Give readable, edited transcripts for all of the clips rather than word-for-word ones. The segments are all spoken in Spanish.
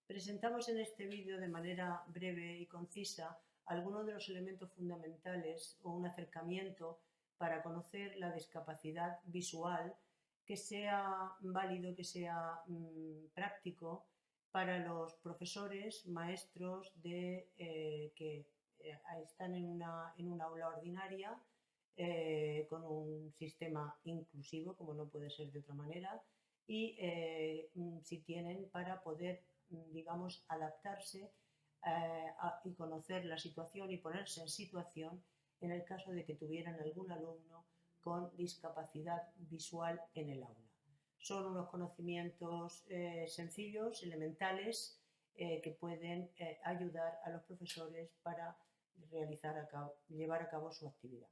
Presentamos en este vídeo de manera breve y concisa algunos de los elementos fundamentales o un acercamiento para conocer la discapacidad visual que sea válido, que sea práctico para los profesores, maestros que están en una aula ordinaria con un sistema inclusivo, como no puede ser de otra manera, y si tienen para poder, digamos, adaptarse y conocer la situación y ponerse en situación en el caso de que tuvieran algún alumno con discapacidad visual en el aula. Son unos conocimientos sencillos, elementales, que pueden ayudar a los profesores para llevar a cabo su actividad.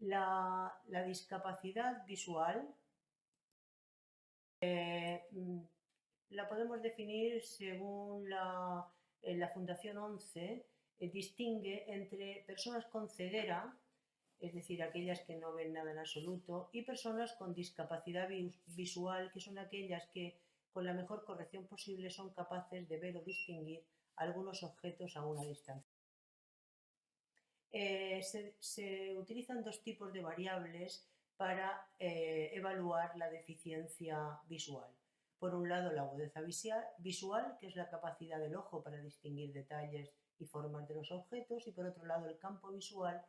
La discapacidad visual la podemos definir según la Fundación ONCE, distingue entre personas con ceguera, es decir, aquellas que no ven nada en absoluto, y personas con discapacidad visual, que son aquellas que con la mejor corrección posible son capaces de ver o distinguir algunos objetos a una distancia. Se utilizan dos tipos de variables para evaluar la deficiencia visual. Por un lado, la agudeza visual, que es la capacidad del ojo para distinguir detalles y formas de los objetos, y por otro lado, el campo visual,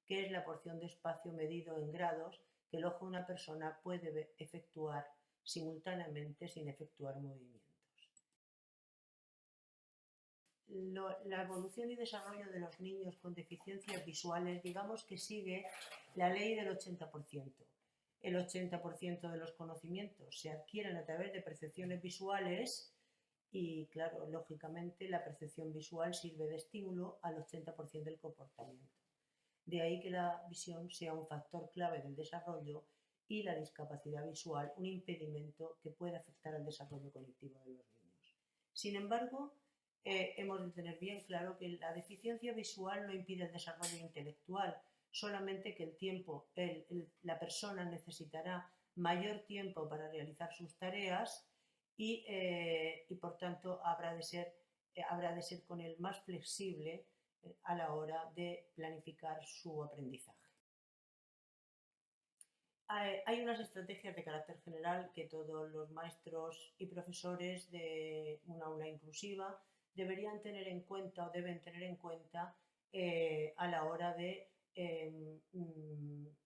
que es la porción de espacio medido en grados que el ojo de una persona puede efectuar simultáneamente sin efectuar movimientos. La evolución y desarrollo de los niños con deficiencias visuales, digamos que sigue la ley del 80%. El 80% de los conocimientos se adquieren a través de percepciones visuales y, claro, lógicamente la percepción visual sirve de estímulo al 80% del comportamiento. De ahí que la visión sea un factor clave del desarrollo y la discapacidad visual un impedimento que puede afectar al desarrollo cognitivo de los niños. Sin embargo, hemos de tener bien claro que la deficiencia visual no impide el desarrollo intelectual, solamente que la persona necesitará mayor tiempo para realizar sus tareas y por tanto habrá de ser con él más flexible a la hora de planificar su aprendizaje. Hay unas estrategias de carácter general que todos los maestros y profesores de una aula inclusiva deberían tener en cuenta o deben tener en cuenta a la hora de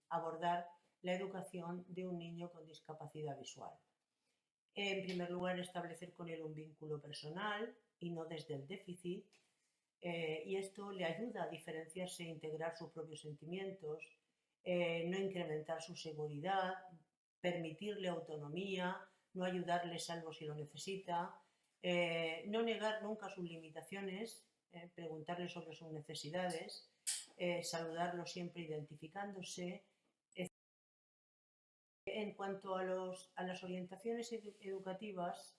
abordar la educación de un niño con discapacidad visual. En primer lugar, establecer con él un vínculo personal y no desde el déficit, y esto le ayuda a diferenciarse e integrar sus propios sentimientos, no incrementar su seguridad, permitirle autonomía, no ayudarle salvo si lo necesita, no negar nunca sus limitaciones, preguntarle sobre sus necesidades, saludarlo siempre identificándose. En cuanto a las orientaciones educativas,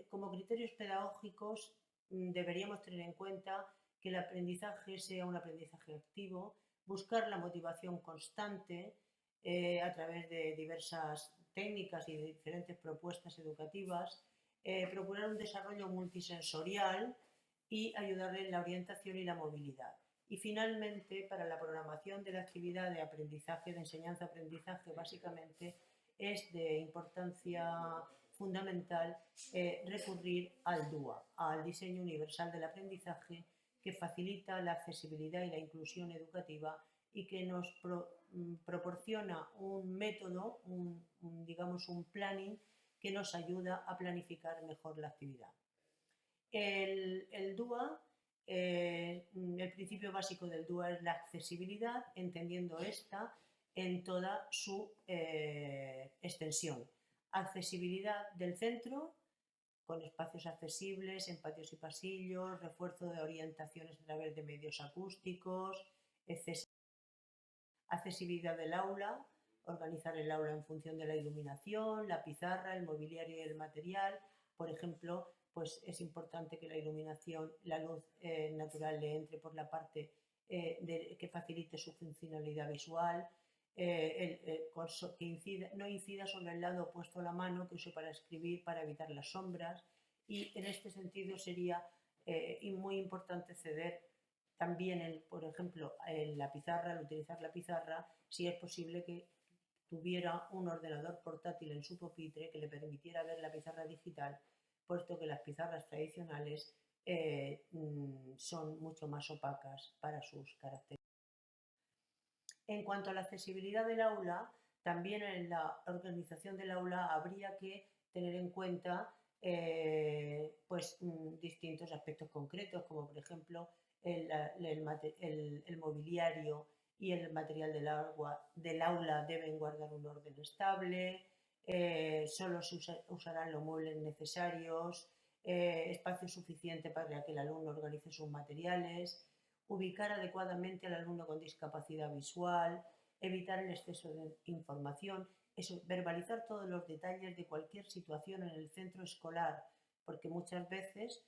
como criterios pedagógicos deberíamos tener en cuenta que el aprendizaje sea un aprendizaje activo, buscar la motivación constante a través de diversas técnicas y de diferentes propuestas educativas, procurar un desarrollo multisensorial y ayudarle en la orientación y la movilidad. Y finalmente, para la programación de la actividad de aprendizaje, de enseñanza-aprendizaje, básicamente es de importancia fundamental recurrir al DUA, al diseño universal del aprendizaje, que facilita la accesibilidad y la inclusión educativa y que nos proporciona un método, digamos un planning, que nos ayuda a planificar mejor la actividad. El DUA, el principio básico del DUA es la accesibilidad, entendiendo esta en toda su extensión. Accesibilidad del centro, con espacios accesibles en patios y pasillos, refuerzo de orientaciones a través de medios acústicos, accesibilidad del aula, organizar el aula en función de la iluminación, la pizarra, el mobiliario y el material. Por ejemplo, pues es importante que la iluminación, la luz natural le entre por la parte que facilite su funcionalidad visual, que no incida sobre el lado opuesto a la mano, que uso para escribir, para evitar las sombras, y en este sentido sería muy importante ceder también, por ejemplo, en la pizarra, al utilizar la pizarra, si es posible que tuviera un ordenador portátil en su pupitre que le permitiera ver la pizarra digital, puesto que las pizarras tradicionales son mucho más opacas para sus características. En cuanto a la accesibilidad del aula, también en la organización del aula habría que tener en cuenta distintos aspectos concretos, como por ejemplo el mobiliario y el material del aula deben guardar un orden estable, solo usarán los muebles necesarios, espacio suficiente para que el alumno organice sus materiales, ubicar adecuadamente al alumno con discapacidad visual, evitar el exceso de información, eso, verbalizar todos los detalles de cualquier situación en el centro escolar, porque muchas veces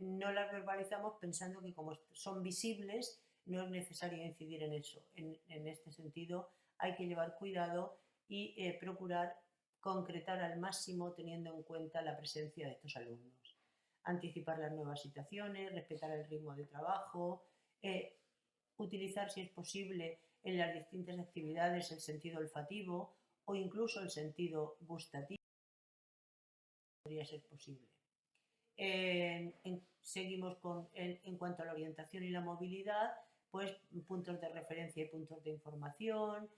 no las verbalizamos pensando que como son visibles no es necesario incidir en eso. En este sentido hay que llevar cuidado y procurar concretar al máximo teniendo en cuenta la presencia de estos alumnos. Anticipar las nuevas situaciones, respetar el ritmo de trabajo, utilizar si es posible en las distintas actividades el sentido olfativo o incluso el sentido gustativo, podría ser posible. Seguimos en cuanto a la orientación y la movilidad, pues puntos de referencia y puntos de información,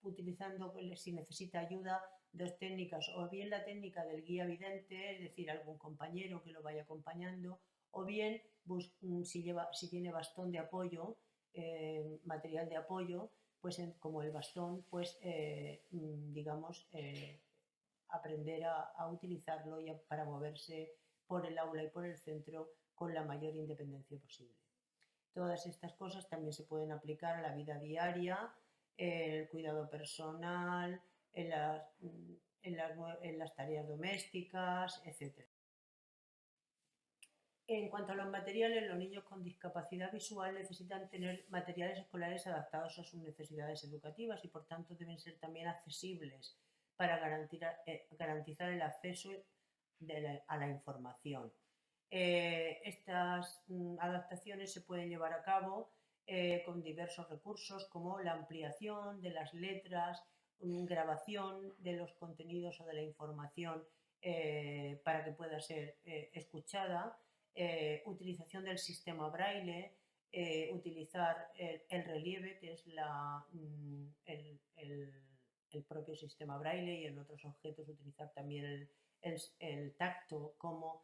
utilizando, si necesita ayuda, dos técnicas, o bien la técnica del guía vidente, es decir, algún compañero que lo vaya acompañando, o bien si tiene bastón de apoyo, material de apoyo, pues como el bastón, pues digamos, aprender a utilizarlo para moverse por el aula y por el centro con la mayor independencia posible. Todas estas cosas también se pueden aplicar a la vida diaria, el cuidado personal, en las tareas domésticas, etc. En cuanto a los materiales, los niños con discapacidad visual necesitan tener materiales escolares adaptados a sus necesidades educativas y por tanto deben ser también accesibles para garantizar el acceso a la información. Estas adaptaciones se pueden llevar a cabo con diversos recursos como la ampliación de las letras, grabación de los contenidos o de la información para que pueda ser escuchada, utilización del sistema braille, utilizar el relieve, que es el propio sistema braille, y en otros objetos utilizar también el tacto como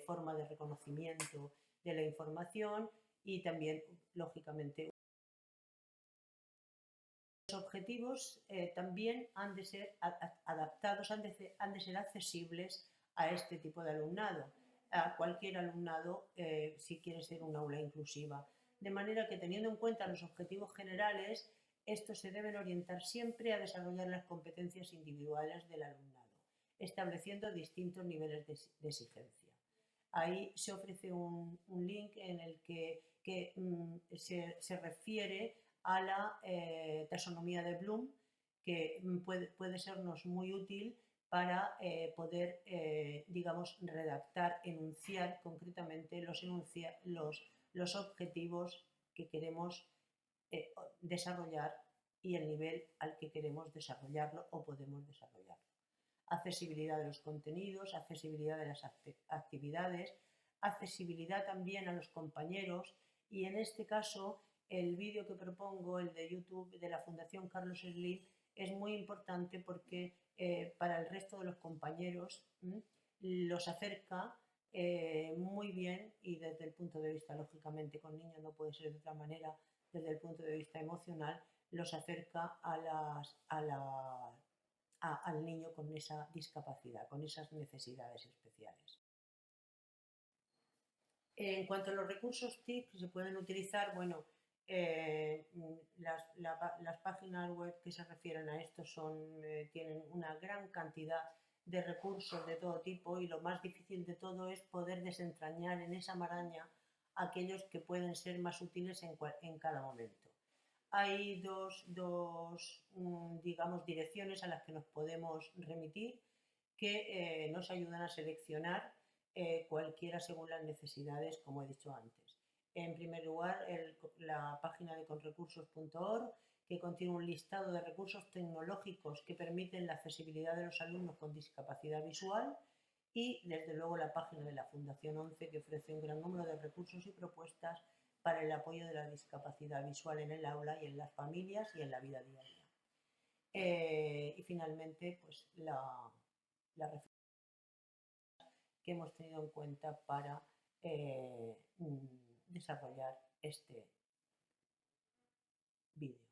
forma de reconocimiento de la información y también, lógicamente, los objetivos también han de ser adaptados, han de ser accesibles a este tipo de alumnado, a cualquier alumnado si quiere ser un aula inclusiva. De manera que, teniendo en cuenta los objetivos generales, estos se deben orientar siempre a desarrollar las competencias individuales del alumnado, estableciendo distintos niveles de exigencia. Ahí se ofrece un link en el que se refiere a la taxonomía de Bloom, que puede sernos muy útil para poder, digamos, redactar, enunciar concretamente los objetivos que queremos desarrollar y el nivel al que queremos desarrollarlo o podemos desarrollarlo. Accesibilidad de los contenidos, accesibilidad de las actividades, accesibilidad también a los compañeros, y en este caso el vídeo que propongo, el de YouTube de la Fundación Carlos Slim, es muy importante porque para el resto de los compañeros los acerca muy bien, y desde el punto de vista, lógicamente, con niños no puede ser de otra manera, desde el punto de vista emocional, los acerca al niño con esa discapacidad, con esas necesidades especiales. En cuanto a los recursos TIC que se pueden utilizar, bueno, las páginas web que se refieren a esto tienen una gran cantidad de recursos de todo tipo, y lo más difícil de todo es poder desentrañar en esa maraña aquellos que pueden ser más útiles en cada momento. Hay digamos, direcciones a las que nos podemos remitir, que nos ayudan a seleccionar cualquiera según las necesidades, como he dicho antes. En primer lugar, la página de conrecursos.org, que contiene un listado de recursos tecnológicos que permiten la accesibilidad de los alumnos con discapacidad visual, y desde luego la página de la Fundación ONCE, que ofrece un gran número de recursos y propuestas para el apoyo de la discapacidad visual en el aula y en las familias y en la vida diaria. Y finalmente, pues la referencia que hemos tenido en cuenta para desarrollar este vídeo.